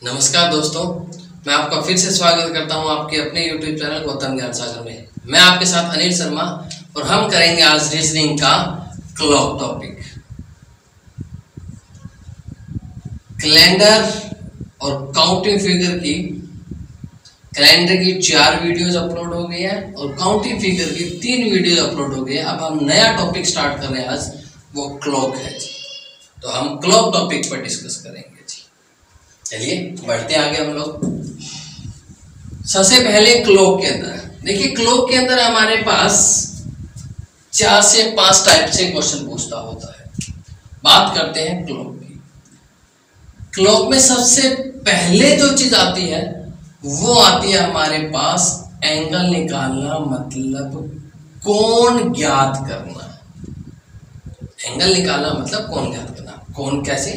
नमस्कार दोस्तों, मैं आपका फिर से स्वागत करता हूं आपके अपने YouTube चैनल गौतम ज्ञान सागर में। मैं आपके साथ अनिल शर्मा और हम करेंगे आज रीजनिंग का क्लॉक टॉपिक। कैलेंडर और काउंटिंग फिगर की कैलेंडर की 4 वीडियोज अपलोड हो गई है और काउंटिंग फिगर की 3 वीडियोज अपलोड हो गई है। अब हम नया टॉपिक स्टार्ट कर रहे हैं आज, वो क्लॉक है जी। तो हम क्लॉक टॉपिक पर डिस्कस करेंगे जी। चलिए बढ़ते हैं आगे हम लोग। सबसे पहले क्लॉक के अंदर देखिए, क्लॉक के अंदर हमारे पास 4 से 5 टाइप से क्वेश्चन पूछता होता है। बात करते हैं क्लॉक की। क्लॉक में सबसे पहले जो चीज आती है वो आती है हमारे पास एंगल निकालना, मतलब कोण ज्ञात करना। एंगल निकालना मतलब कोण ज्ञात करना। कोण कैसे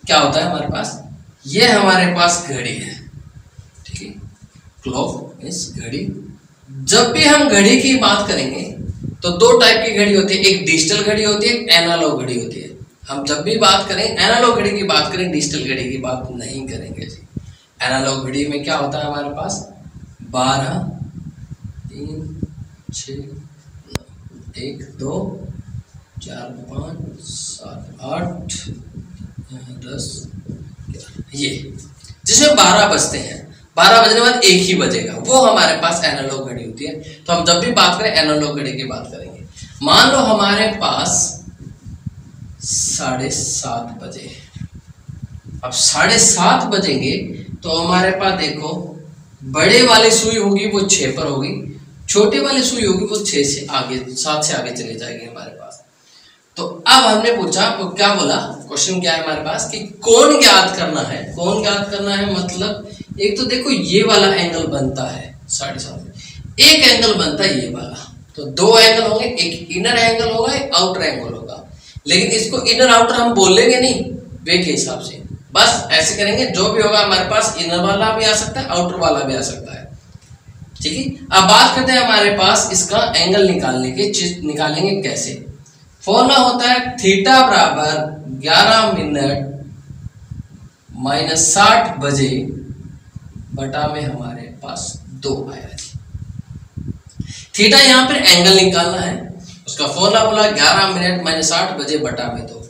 क्या होता है हमारे पास, ये हमारे पास घड़ी है, ठीक है। क्लॉक मींस घड़ी। जब भी हम घड़ी की बात करेंगे तो 2 टाइप की घड़ी होती है, एक डिजिटल घड़ी होती है, एक एनालॉग घड़ी होती है। हम जब भी बात करें एनालॉग घड़ी की बात करें, डिजिटल घड़ी की बात नहीं करेंगे जी। एनालॉग घड़ी में क्या होता है हमारे पास 12 3 6 9 1 2 4 5 7 8 10 ये जिसमें 12 बजते हैं। 12 बजने के बाद एक ही बजेगा, वो हमारे पास एनालॉग घड़ी होती है। तो हम जब भी बात करें एनालॉग घड़ी की बात करेंगे। मान लो हमारे पास 7:30 बजे। अब 7:30 बजेंगे तो हमारे पास देखो, बड़े वाली सुई होगी वो 6 पर होगी, छोटे वाली सुई होगी वो 6 से आगे 7 से आगे चले जाएगी हमारे पास। तो अब हमने पूछा तो क्या बोला, क्वेश्चन क्या है हमारे पास कि कोण ज्ञात करना है। कोण ज्ञात करना है मतलब एक तो देखो ये वाला एंगल बनता है 7:30, एक एंगल बनता है ये वाला। तो 2 एंगल होंगे, एक इनर एंगल होगा, एक आउटर एंगल होगा। लेकिन इसको इनर आउटर हम बोलेंगे नहीं वे के हिसाब से, बस ऐसे करेंगे। जो भी होगा हमारे पास इनर वाला भी आ सकता है, आउटर वाला भी आ सकता है, ठीक है। अब बात करते हैं हमारे पास इसका एंगल निकालने के। निकालेंगे कैसे, फॉर्मूला होता है थीटा बराबर 11 मिनट -60 बजे बटा में हमारे पास 2 आया। थीटा यहां पर एंगल निकालना है, उसका फॉर्मूला बोला 11 मिनट -60 बजे बटा में 2।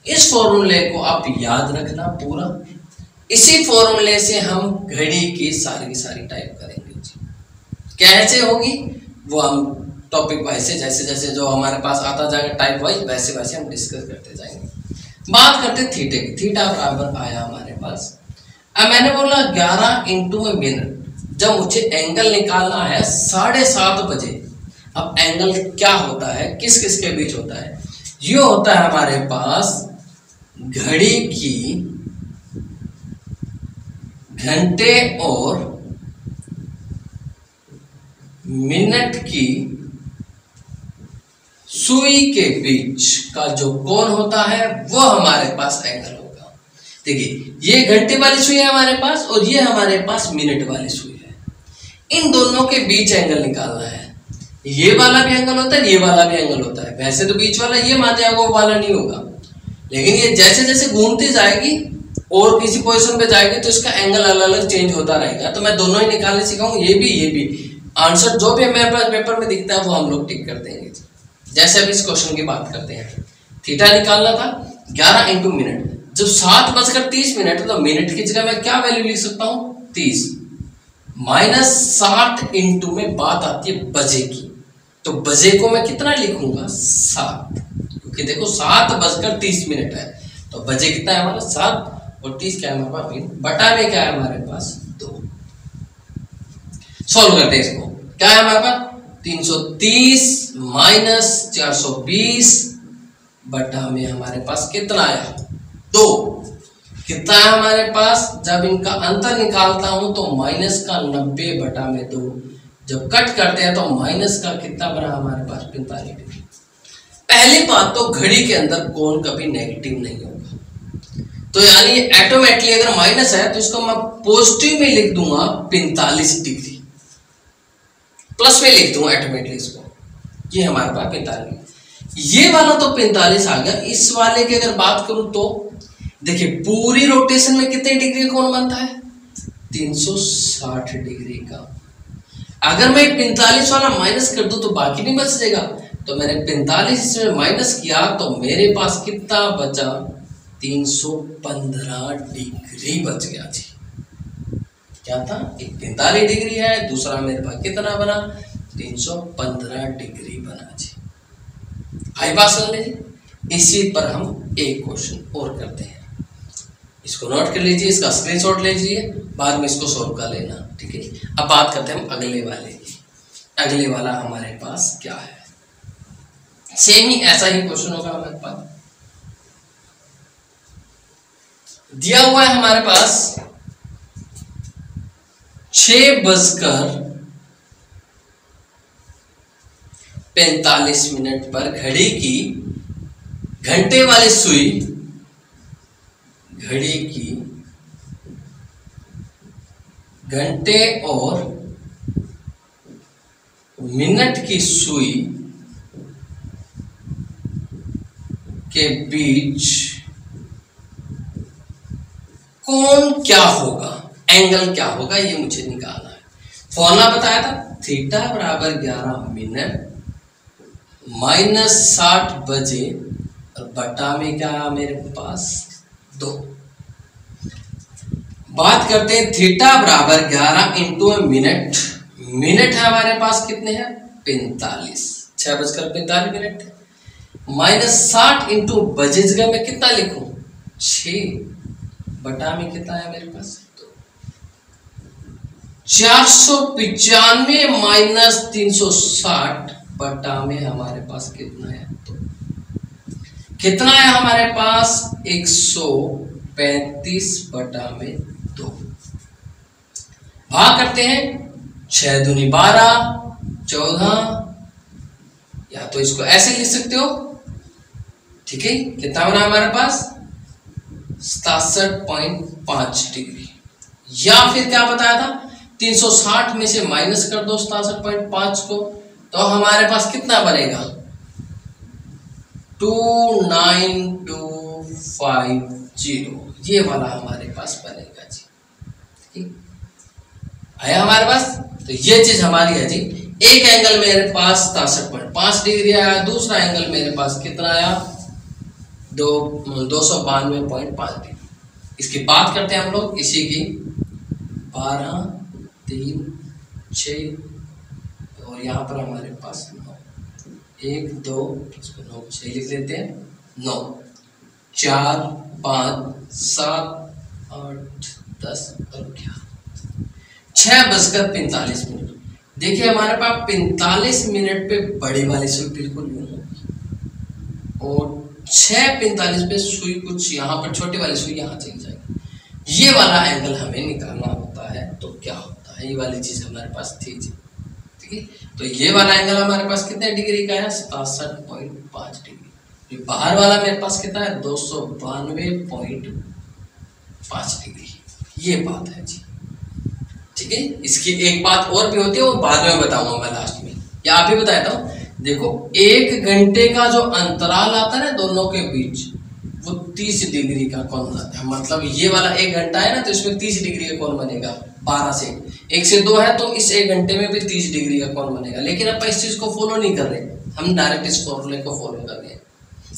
इस फॉर्मूले को आप याद रखना पूरा। इसी फॉर्मूले से हम घड़ी की सारी टाइप करेंगे। कैसे होगी वो हम टॉपिक वाइज से जैसे जैसे जो हमारे पास आता जाएगा टाइप वाइज, वैसे वैसे हम डिस्कस करते जाएंगे। बात करते थीटे की। थीटा बराबर आया हमारे पास, अब मैंने बोला 11 इंटू में मिनट। जब मुझे एंगल निकालना है 7:30 बजे, अब एंगल क्या होता है, किस किस के बीच होता है, ये होता है हमारे पास घड़ी की घंटे और मिनट की सुई के बीच का जो कोण होता है वो हमारे पास एंगल होगा। देखिए ये घंटे वाली सुई है हमारे पास और ये हमारे पास मिनट वाली सुई है। इन दोनों के बीच एंगल निकालना है। ये वाला भी एंगल होता है, ये वाला भी एंगल होता है। वैसे तो बीच वाला ये मान जाएगा, वो वाला नहीं होगा, लेकिन ये जैसे जैसे घूमती जाएगी और किसी पोजीशन पे जाएगी तो इसका एंगल अलग अलग चेंज होता रहेगा। तो मैं दोनों ही निकालने सिखाऊंगा, ये भी। आंसर जो भी मेरे पास पेपर में दिखता है वो हम लोग टिक कर देंगे। जैसे अब इस क्वेश्चन की बात करते हैं, थीटा निकालना था 11 इंटू मिनट। जब 7:30 तो मिनट की जगह मैं क्या वैल्यू लिख सकता हूं 30, -60 इंटू में बात आती है बजे की। तो बजे को मैं कितना लिखूंगा 7, क्योंकि देखो 7:30 है। तो बजे कितना है हमारा 7 और 30 क्या है हमारे पास, बटा में क्या है हमारे पास 2। सॉल्व करते हैं इसको। क्या है हमारे पास 330 - 420 बटा में हमारे पास कितना आया 2। कितना है हमारे पास, जब इनका अंतर निकालता हूं तो -90 बटा में 2। जब कट करते हैं तो माइनस का कितना बना हमारे पास 45 डिग्री। पहली बात तो घड़ी के अंदर कोण कभी नेगेटिव नहीं होगा, तो यानी ऑटोमेटिकली अगर माइनस है तो इसको मैं पॉजिटिव में लिख दूंगा 45 डिग्री, प्लस में लिख दूंगा ऑटोमेटिकली इसको। ये हमारे पास 45, ये वाला तो 45 आ गया। इस वाले की अगर बात करूं तो देखिए पूरी रोटेशन में कितने डिग्री का कोण बनता है? 360 डिग्री का। अगर मैं 45 वाला माइनस कर दूं तो बाकी नहीं बच जाएगा, तो मैंने 45 इसमें माइनस किया तो मेरे पास कितना बचा? 315 डिग्री बच गया जी। क्या था? एक 45 डिग्री है, दूसरा मेरे पास कितना बना? 315 डिग्री बना जी। आई बात समझ लीजिए। इसी पर हम एक क्वेश्चन और करते हैं, इसको नोट कर लीजिए, इसका स्क्रीनशॉट लीजिए, बाद में इसको सोल्व कर लेना, ठीक है। अब बात करते हैं हम अगले वाले की। अगले वाला हमारे पास क्या है? सेम ही ऐसा ही क्वेश्चन होगा हमारे पास। दिया हुआ है हमारे पास 6:45 पर घड़ी की घंटे वाली सुई, घड़ी की घंटे और मिनट की सुई के बीच कोण क्या होगा, एंगल क्या होगा, ये मुझे निकालना है। फॉर्मूला बताया था, थीटा बराबर 11 मिनट माइनस 60 बजे और बटा में क्या मेरे पास 2। बात करते हैं थीटा बराबर 11 इंटू मिनट। मिनट है हमारे पास कितने हैं? 45, 6:45 माइनस 60 इंटू बजे जगह में कितना लिखूं? 6 बटा में कितना है मेरे पास? 495 माइनस 360 बटा में हमारे पास कितना है? तो कितना है हमारे पास? 135 बटा में 2। भाग करते हैं, 6 दूनी 12, 14, या तो इसको ऐसे लिख सकते हो, ठीक है। कितना बना हमारे पास? 67.5 डिग्री। या फिर क्या बताया था? 360 में से माइनस कर दो 67.5 को, तो हमारे पास कितना बनेगा? 29250, ये वाला हमारे पास बनेगा जी, ठीक आया हमारे पास। तो ये चीज हमारी है जी। एक एंगल मेरे पास 67.5 डिग्री आया, दूसरा एंगल मेरे पास कितना आया? 292.5 डिग्री। इसकी बात करते हैं हम लोग, इसी की 12, 3, 6 और यहाँ पर हमारे पास 9, 1, 2, इसको 9, 6 लिख लेते हैं, 9, 4, 5, 7, 8, 10 और 11, 6:45। देखिए हमारे पास 45 मिनट पे बड़ी वाली सुई बिल्कुल यूं होगी और 6:45 पे सुई कुछ यहाँ पर छोटी वाली सुई यहाँ चली जाएगी। ये वाला एंगल हमें निकालना होता है, तो क्या होता है? ये वाली चीज हमारे पास थी जी, ठीक है। तो ये वाला एंगल हमारे पास कितने डिग्री का है? 67.5 डिग्री। ये बाहर वाला मेरे पास कितना है? 292.5 डिग्री। ये बात है जी, ठीक है। इसकी एक बात और भी होती है, वो बाद में बताऊंगा मैं लास्ट में, या आप ही बताता हूँ। देखो 1 घंटे का जो अंतराल आता है ना दोनों के बीच, वो 30 डिग्री का कोण आता है। मतलब ये वाला 1 घंटा है ना, तो इसमें 30 डिग्री का कोण बनेगा। 12 से 1 से 2 है, तो इस 1 घंटे में भी 30 डिग्री का कोण बनेगा। लेकिन अपन इस चीज को फॉलो नहीं कर रहे, हम डायरेक्ट इस फॉर्मूले को फॉलो कर रहे हैं।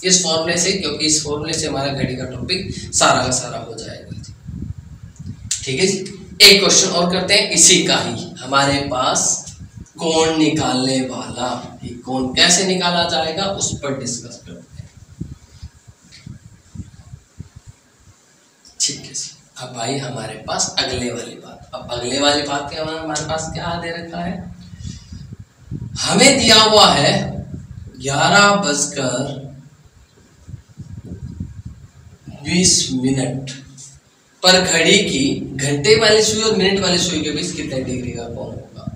इस फॉर्मूले से, क्योंकि इस फॉर्मूले से हमारा घड़ी का टॉपिक सारा का सारा हो जाएगा, ठीक है जी। एक क्वेश्चन और करते हैं इसी का ही। हमारे पास कोण निकालने वाला, ये कोण कैसे निकाला जाएगा उस पर डिस्कस करते हैं, ठीक है जी। अब भाई हमारे पास अगले वाली बात। अब अगले वाली बात के हमारे पास क्या दे रखा है? हमें दिया हुआ है 11:20 पर घड़ी की घंटे वाली सुई और मिनट वाली सुई के बीच कितने डिग्री का कोण होगा?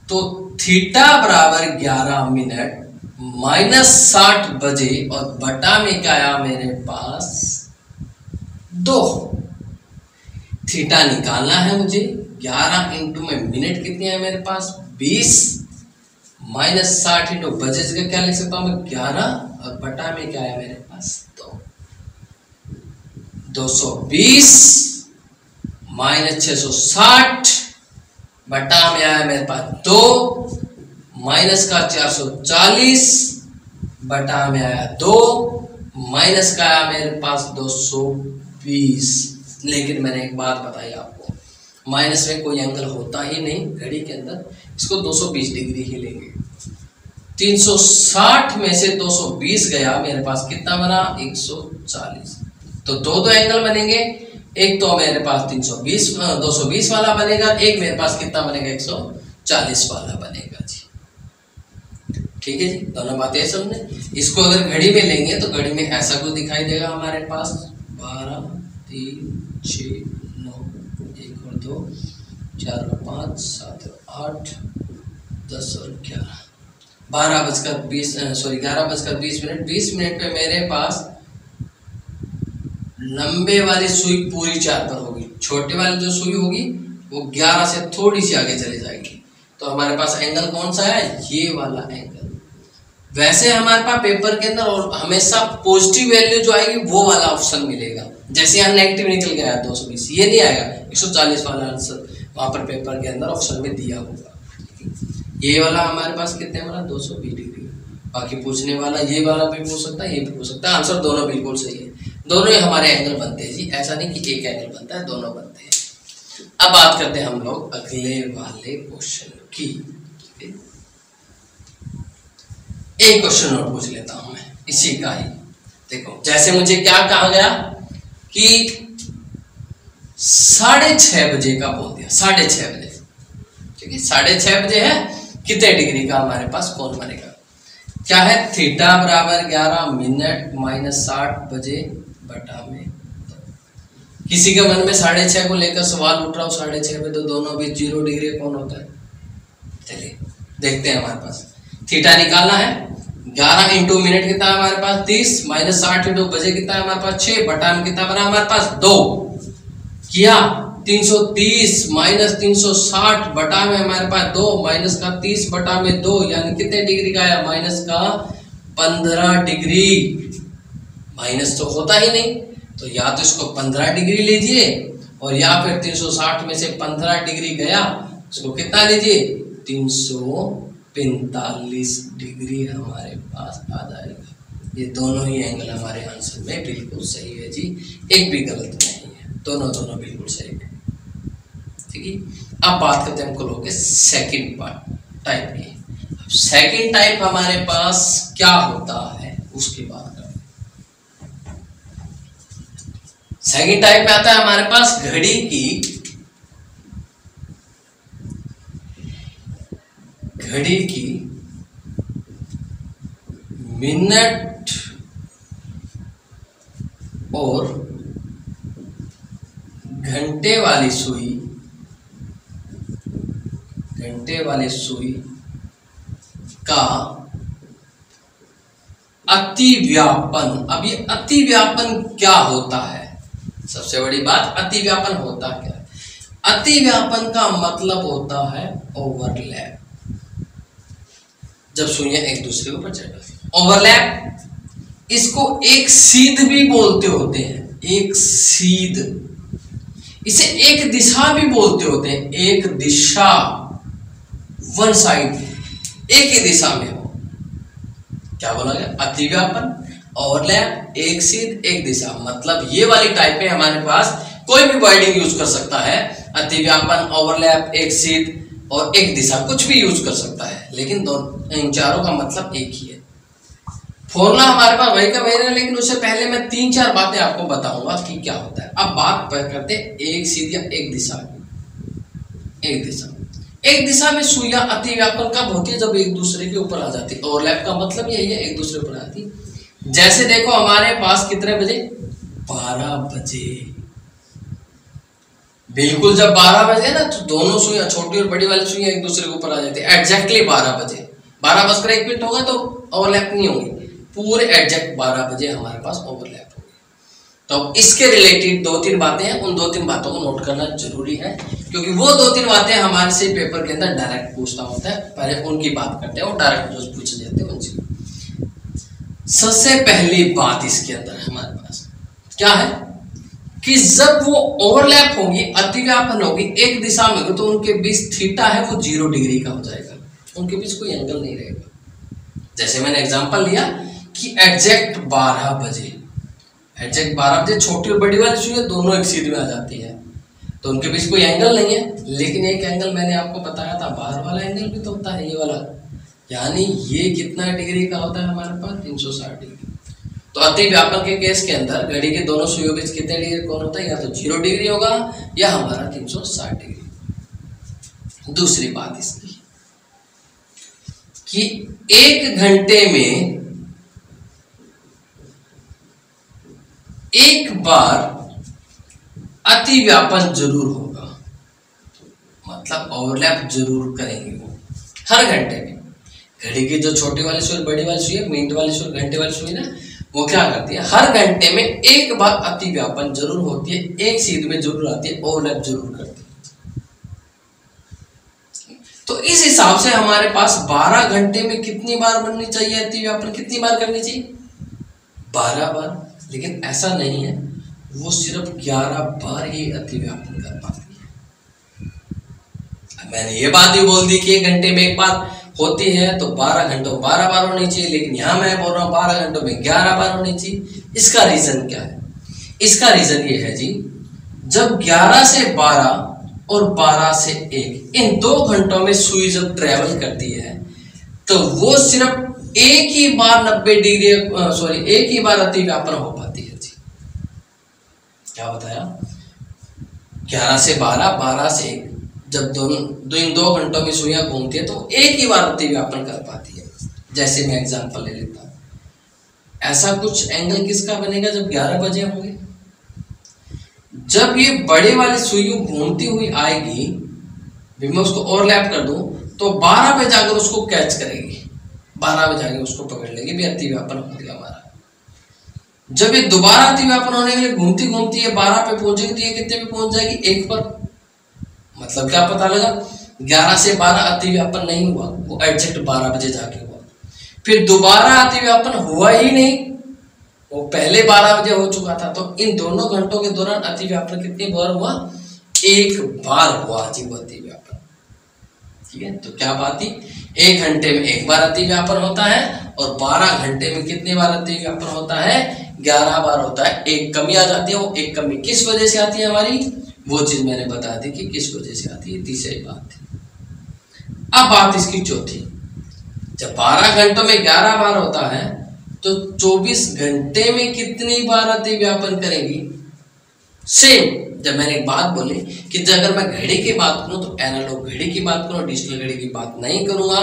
तो थीटा बराबर 11 मिनट माइनस 60 बजे और बटा में क्या आया मेरे पास? 2। थीटा निकालना है मुझे। 11 इंटू में मिनट कितने हैं मेरे पास? 20 माइनस 60 इंटू बजे जगह क्या लिख सकता हूं मैं? 11 और बटा में क्या है मेरे पास? 2। 220 माइनस 660 बटा में आया मेरे पास 2 माइनस का 440 बटा में आया 2 माइनस का आया मेरे पास 220। लेकिन मैंने एक बात बताई आपको, माइनस में कोई एंगल होता ही नहीं घड़ी के अंदर, इसको 220 डिग्री ही लेंगे। 360 में से 220 गया, मेरे पास कितना बना 140। तो दो एंगल बनेंगे, एक तो मेरे पास 220 वाला बनेगा, एक मेरे पास कितना बनेगा 140 वाला बनेगा जी। ठीक है जी, दोनों बातें समझे। इसको अगर घड़ी में लेंगे तो घड़ी में ऐसा कुछ दिखाई देगा हमारे पास 12 3 6 9 1 और 2 4 और 5 7 और 8 10 और 11 11:20 20 मिनट पे मेरे पास लंबे वाली सुई पूरी 4 पर होगी, छोटे वाली जो सुई होगी वो 11 से थोड़ी सी आगे चली जाएगी। तो हमारे पास एंगल कौन सा है, ये वाला एंगल। वैसे हमारे पास पेपर के अंदर और हमेशा पॉजिटिव वैल्यू जो आएगी वो वाला ऑप्शन मिलेगा। जैसे यहाँ नेगेटिव निकल गया 220, ये नहीं आएगा, 140 वाला आंसर वहां पर पेपर के अंदर ऑप्शन में दिया होगा। ये वाला हमारे पास कितने वाला 220 डिग्री। बाकी पूछने वाला ये वाला भी पूछ सकता है, ये भी पूछ सकता है, आंसर दोनों बिल्कुल सही है। दोनों ही हमारे एंगल बनते हैं जी, ऐसा नहीं कि एक एंगल बनता है, दोनों बनते हैं। अब बात करते हैं हम लोग अगले वाले क्वेश्चन की। एक क्वेश्चन और पूछ लेता हूं मैं इसी का ही। देखो, जैसे मुझे क्या कहा गया कि 6:30 बजे का बोल दिया, 6:30 बजे, ठीक है, 6:30 बजे है, कितने डिग्री का हमारे पास कोण बनेगा। क्या है, थीटा बराबर 11 मिनट माइनस 60 बजे बटा में। किसी के मन में 6:30 को लेकर सवाल उठ रहा हो, 6:30 बजे तो दोनों भी 0 डिग्री कौन होता है। चलिए देखते हैं, हमारे पास थीटा निकालना है। 11 इंटू मिनट कितना है हमारे पास 30 माइनस 60 इंटू बजे कितना है हमारे पास 6 बटा में कितना बना हमारे पास 2 किया। 330 माइनस 360 बटा में हमारे पास 2 माइनस का 30 बटा में 2 यानी कितने डिग्री का है, माइनस का 15 डिग्री। माइनस तो होता ही नहीं, तो या तो इसको 15 डिग्री लीजिए और या फिर 360 में से 15 डिग्री गया, इसको कितना लीजिए 345 डिग्री हमारे पास आ जाएगा। ये दोनों ही एंगल हमारे आंसर में बिल्कुल सही है जी, एक भी गलत नहीं है, दोनों बिल्कुल सही है। ठीक है, अब बात करते हैं हम लोग के सेकंड टाइप की। अब सेकंड टाइप हमारे पास क्या होता है उसकी बात करते हैं। सेकंड टाइप में आता है हमारे पास घड़ी की मिनट और घंटे वाली सुई का अतिव्यापन। अब ये अतिव्यापन क्या होता है, सबसे बड़ी बात, अतिव्यापन होता क्या है। अतिव्यापन का मतलब होता है ओवरलैप, जब सुइयां एक दूसरे के ऊपर चढ़। ओवरलैप, इसको एक सीध भी बोलते होते हैं, एक सीध। इसे एक दिशा भी बोलते होते हैं, एक दिशा, वन साइड, एक ही दिशा में हो। क्या बोला गया, अतिव्यापन, ओवरलैप, एक सीध, एक दिशा। मतलब ये वाली टाइप में हमारे पास कोई भी वर्डिंग यूज कर सकता है, अतिव्यापन, ओवरलैप, एक सीध और एक दिशा, कुछ भी यूज कर सकता है, लेकिन इन चारों का मतलब एक ही है। फॉर्मूला हमारे पास वही का वही है, लेकिन उससे पहले मैं 3-4 बातें आपको बताऊंगा कि क्या होता है। अब बात करते हैं एक सीध या एक दिशा की। एक दिशा में सुइयां अतिव्यापन कब होती है, जब एक दूसरे के ऊपर आ जाती है। ओवरलैप का मतलब यही है, एक दूसरे पर आती है। जैसे देखो हमारे पास कितने बजे, 12 बजे। बिल्कुल जब 12 बजे ना, तो दोनों सुइयां, छोटी और बड़ी वाली सुइयां एक दूसरे के ऊपर आ जाती है। एग्जैक्टली 12 बजे, 12:01 होगा तो ओवरलैप नहीं होगी, पूरे एग्जैक्ट 12 बजे हमारे पास ओवरलैप होगी। तो इसके रिलेटेड 2-3 बातें हैं, उन 2-3 बातों को नोट करना जरूरी है, क्योंकि वो 2-3 बातें हमारे से पेपर के अंदर डायरेक्ट पूछता होता है। पहले उनकी बात करते हैं और डायरेक्ट जो पूछे जाते हैं उनसे। सबसे पहली बात इसके अंदर हमारे पास क्या है, कि जब वो ओवरलैप होगी, अतिव्यापन होगी, एक दिशा में होगी, तो उनके बीच थीटा है वो 0 डिग्री का हो जाएगा, उनके बीच कोई एंगल नहीं रहेगा। जैसे मैंने एग्जांपल लिया कि एग्जैक्ट 12 बजे, एग्जैक्ट 12 बजे छोटी और बड़ी वाली सुई दोनों एक सीध में आ जाती है, तो उनके बीच कोई एंगल नहीं है। लेकिन एक एंगल मैंने आपको बताया था, बाहर वाला एंगल भी तो होता है, ये वाला, यानी ये कितना डिग्री का होता है हमारे पास, 360 डिग्री। तो अतिव्यापन के केस के अंदर घड़ी के दोनों सुइयों बीच कितने डिग्री कोण होता है, या तो 0 डिग्री होगा या हमारा 360 डिग्री। दूसरी बात इसकी कि 1 घंटे में एक बार अतिव्यापन जरूर होगा, मतलब ओवरलैप जरूर करेंगे वो हर घंटे में। घड़ी की जो छोटी वाली सुई, बड़ी वाली सुई, मिनट वाली सुई, घंटे वाली सुई ना, वो क्या करती है, हर घंटे में एक बार अतिव्यापन जरूर होती है, एक सीध में जरूर आती है, ओवरलैप जरूर करती है। तो इस हिसाब से हमारे पास 12 घंटे में कितनी बार बननी चाहिए अतिव्यापन, कितनी बार करनी चाहिए, 12 बार। लेकिन ऐसा नहीं है, वो सिर्फ 11 बार ही अतिव्यापन कर पाती है। मैंने ये बात भी बोल दी कि 1 घंटे में एक बार होती है, तो 12 घंटों 12 बार होनी चाहिए, लेकिन यहां मैं बोल रहा हूं 12 घंटों में 11 बार होनी चाहिए। इसका रीजन क्या है, इसका रीजन ये है जी, जब 11 से 12 और 12 से 1 इन 2 घंटों में सुई जब ट्रेवल करती है, तो वो सिर्फ एक ही बार 90 डिग्री एक ही बार अतिव्यापन हो पाती है जी। क्या बताया, 11 से 12, 12 से 1, जब इन 2 घंटों में सुइयां घूमती है, तो एक ही बार अतिव्यापन कर पाती है। जैसे मैं एग्जांपल ले लेता हूं, ऐसा कुछ एंगल किसका बनेगा जब 11 बजे होंगे, जब ये बड़े वाली सुई घूमती हुई आएगी, मैं उसको ओवरलैप कर दूं, तो 12 पे जाकर उसको कैच करेगी, 12 पे जाकर उसको पकड़ लेगी, भी अतिव्यापन हो गया हमारा। जब ये दोबारा अतिव्यापन होने के लिए घूमती घूमती है 12 पे पहुंचेगी, तो ये कितने पे पहुंच जाएगी, 1 पर। मतलब क्या पता लगा, 11 से 12 अतिव्यापन नहीं हुआ, वो एग्जैक्ट 12 बजे जाके हुआ। फिर दोबारा अतिव्यापन हुआ ही नहीं, वो पहले 12 बजे हो चुका था। तो इन दोनों घंटों के दौरान अतिव्यापन कितनी बार हुआ, 1 बार हुआ जी वो अतिव्यापन। ठीक है, तो क्या बात थी, 1 घंटे में 1 बार अतिव्यापन होता है, और 12 घंटे में कितनी बार अतिव्यापन होता है, 11 बार होता है। एक कमी आ जाती है, वो एक कमी किस वजह से आती है हमारी, वो चीज मैंने बता दी कि किस वजह से आती है, तीसरी बात थी। अब बात इसकी चौथी, जब 12 घंटों में 11 बार होता है, तो 24 घंटे में कितनी बार अतिव्यापन करेगी, सेम। जब मैंने एक बात बोली कि अगर मैं घड़ी की बात करूं तो एनालॉग घड़ी की बात करूं, डिजिटल घड़ी की बात नहीं करूंगा,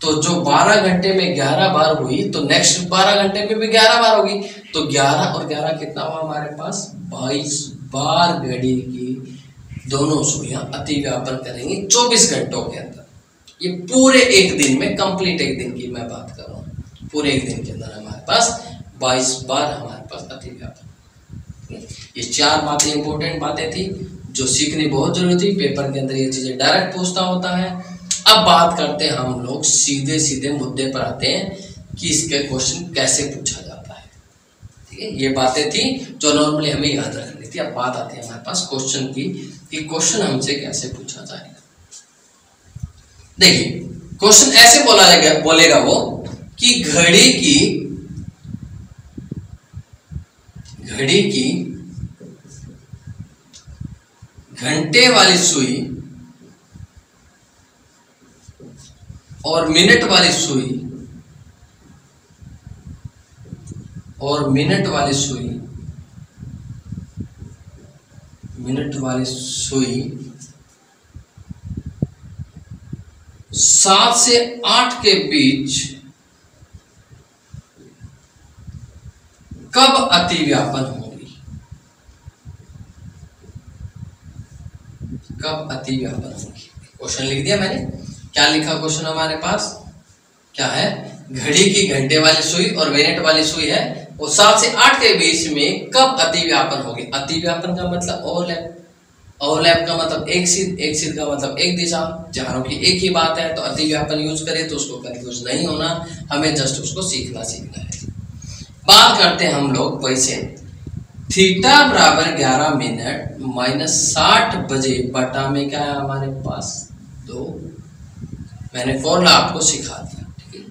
तो जो 12 घंटे में 11 बार हुई, तो नेक्स्ट 12 घंटे में भी 11 बार होगी। तो 11 और 11 कितना हुआ हमारे पास, 22 बार घड़ी की दोनों सुइयां अतिव्यापन करेंगी 24 घंटों के अंदर। ये पूरे एक दिन में, कंप्लीट एक दिन की मैं बात कर रहा हूँ, पूरे एक दिन के अंदर हमारे पास 22 बार हमारे पास अतिव्यापन। ये 4 बातें इंपॉर्टेंट बातें थी जो सीखनी बहुत जरूरी थी, पेपर के अंदर ये चीजें डायरेक्ट पूछता होता है। अब बात करते हैं हम लोग सीधे सीधे मुद्दे पर आते हैं कि इसके क्वेश्चन कैसे पूछा जाता है। ठीक है, ये बातें थी जो नॉर्मली हमें याद रखनी थी। अब बात आती है हमारे पास क्वेश्चन की कि क्वेश्चन हमसे कैसे पूछा जाएगा। देखिए, क्वेश्चन ऐसे बोलेगा वो कि घड़ी की घंटे वाली सुई और मिनट वाली सुई सात से 8 के बीच कब अतिव्यापन होगी, कब अतिव्यापन होगी। क्वेश्चन लिख दिया मैंने, क्या लिखा क्वेश्चन हमारे पास, क्या है, घड़ी की घंटे वाली सुई और मिनट वाली सुई है, वो 7 से 8 के बीच में कब अतिव्यापन होगी। अतिव्यापन का मतलब ओवरलैप, ओवरलैप का मतलब एक सीध का मतलब एक दिशा, चारों की एक ही बात है। तो अतिव्यापन यूज करें तो उसको कंफ्यूज नहीं होना, हमें जस्ट उसको सीखना है। बात करते हैं हम लोग वैसे थीटा बराबर 11 मिनट माइनस 60 बजे बटा में क्या है हमारे पास 2। मैंने फॉर्मूला आपको सिखा दिया, ठीक है।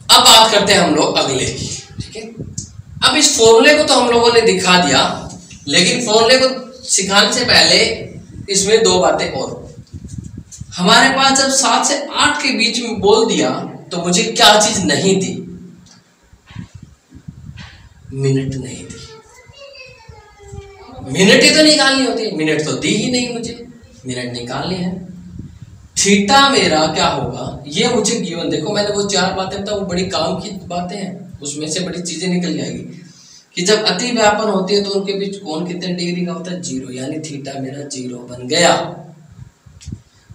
अब बात करते हैं हम लोग अगले की, ठीक है। अब इस फॉर्मूले को तो हम लोगों ने दिखा दिया, लेकिन फॉर्मूले को सिखाने से पहले इसमें दो बातें और। हमारे पास जब 7 से 8 के बीच में बोल दिया तो मुझे क्या चीज नहीं थी, मिनट नहीं थी। मिनट ही तो निकालनी होती है, मिनट तो दी ही नहीं मुझे, मिनट निकालनी है। थीटा मेरा क्या होगा, ये मुझे गिवन, देखो मैंने वो 4 बातें बताई, वो बड़ी काम की बातें हैं, उसमें से बड़ी चीजें निकल जाएगी कि जब अति व्यापन होती है तो उनके बीच कोण कितने डिग्री का होता है 0, यानी थीटा मेरा 0 बन गया।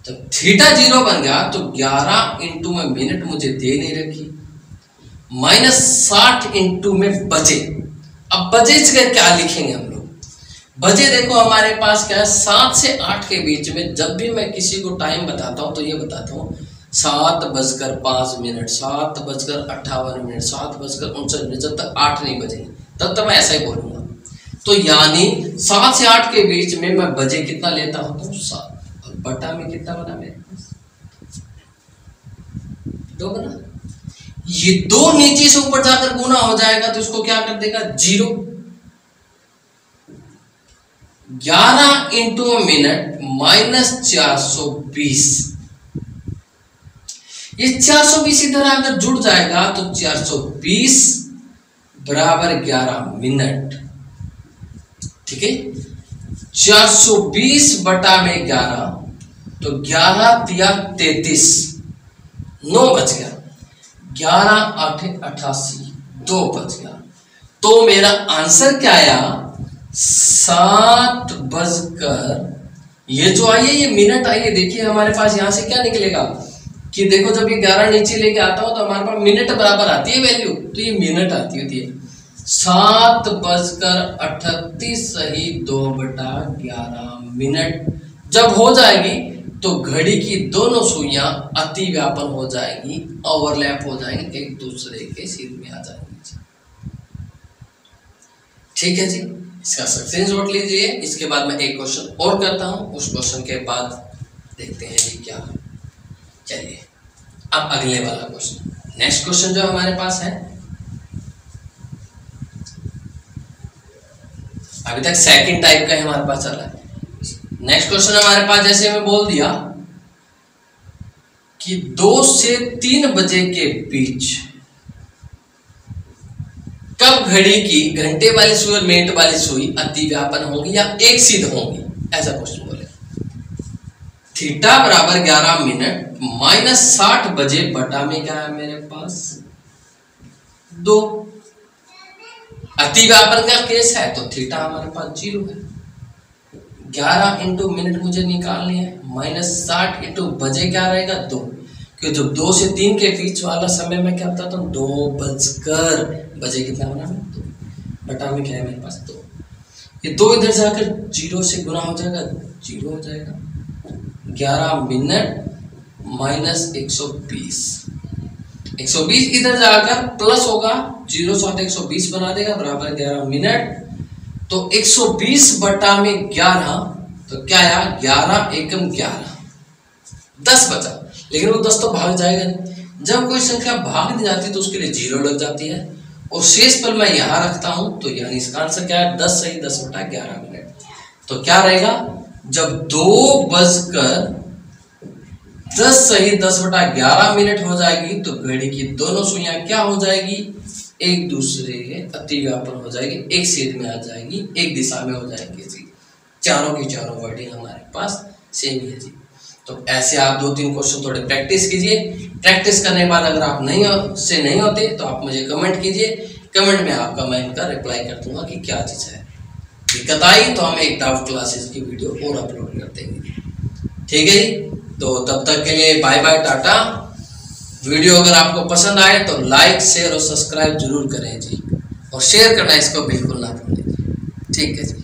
जब थीटा 0 बन गया तो 11 इंटू में मिनट मुझे दे नहीं रखी, माइनस 60 इंटू में बजे। अब बजे से क्या लिखेंगे हम लोग, बजे देखो हमारे पास क्या है 7 से 8 के बीच में। जब भी मैं किसी को टाइम बताता हूं तो ये बताता हूं 7:05, 7:58, 7:59, जब तक 8 नहीं बजे तब तक मैं ऐसा ही बोलूंगा। तो यानी 7 से 8 के बीच में मैं बजे कितना लेता होता हूँ 7, और बटा में कितना बना मेरे पास 2 बना। ये 2 नीचे से ऊपर जाकर गुना हो जाएगा तो इसको क्या कर देगा 0। 11 इंटू मिनट माइनस 420, ये 420 इधर अगर जुड़ जाएगा तो 420 बराबर 11 मिनट, ठीक है। 420 बटा में 11 तो 11 तिया 33, 9 बच गया, 11 8 88, 2 बच गया। तो मेरा आंसर क्या आया 7 बजकर, ये जो आई है ये मिनट आई है। देखिए हमारे पास यहां से क्या निकलेगा कि देखो जब ये 11 नीचे लेके आता हो तो हमारे पास मिनट बराबर आती है वैल्यू, तो ये मिनट आती होती है 7:38 सही 2/11 मिनट। जब हो जाएगी तो घड़ी की दोनों सुइयां अति व्यापन हो जाएगी, ओवरलैप हो जाएंगे, एक दूसरे के सिर में आ जाएंगे। ठीक है जी, इसका सक्सेस नोट लीजिए। इसके बाद मैं एक क्वेश्चन और करता हूं, उस क्वेश्चन के बाद देखते हैं जी क्या। चलिए अब अगले वाला क्वेश्चन, नेक्स्ट क्वेश्चन जो हमारे पास है, अभी तक सेकंड टाइप का हमारे पास चल रहा है। नेक्स्ट क्वेश्चन हमारे पास जैसे मैं बोल दिया कि 2 से 3 बजे के बीच कब घड़ी की घंटे वाली सुई और मिनट वाली सुई अति व्यापन होंगी या एक सिद्ध होंगी, ऐसा क्वेश्चन बोले। थीटा बराबर 11 मिनट माइनस 60 बजे बटा में क्या है मेरे पास 2। अति व्यापन का केस है तो थीटा हमारे पास 0 है। 11 इंटू मिनट मुझे निकालनी है, माइनस 60 इंटू बजे क्या रहेगा 2, क्योंकि जब 2 से 3 के बीच वाला समय में क्या बताता हूँ 2 बजकर, बजे कितना बना 2 बटा में क्या है मेरे पास 2। ये 2 इधर जाकर 0 से गुना हो जाएगा, 0 हो जाएगा। 11 मिनट माइनस 120, 120 इधर जाकर प्लस होगा, 0 7 120 बना देगा बराबर 11 मिनट। तो 120 बटा में 11 तो क्या आया 11 एकम 11, 10 बचा। लेकिन वो 10 तो भाग जाएगा नहीं, जब कोई संख्या भाग नहीं जाती तो उसके लिए 0 लग जाती है और शेष पर मैं यहां रखता हूं, तो यानी इसका आंसर क्या है 10 सही 10 बटा 11 मिनट। तो क्या रहेगा जब 2 बजकर 10 सही 10 बटा 11 मिनट हो जाएगी तो घड़ी की दोनों सुइयां क्या हो जाएगी, एक दूसरे के अति व्यापन हो जाएगी, एक सीध में आ जाएगी, एक दिशा में हो जाएंगे जी। चारों की चारों वर्डिंग हमारे पास सेम है जी। तो ऐसे आप 2-3 क्वेश्चन थोड़े प्रैक्टिस कीजिए। प्रैक्टिस करने के बाद अगर आप नहीं होते तो आप मुझे कमेंट कीजिए, कमेंट में आपका मैं इनका रिप्लाई कर दूंगा कि क्या चीज़ है। दिक्कत आई तो हम एक डाउट क्लासेस की वीडियो और अपलोड कर देंगे। ठीक है जी, तो तब तक के लिए बाय बाय, टाटा। वीडियो अगर आपको पसंद आए तो लाइक शेयर और सब्सक्राइब जरूर करें जी, और शेयर करना इसको बिल्कुल ना भूलें। ठीक है जी।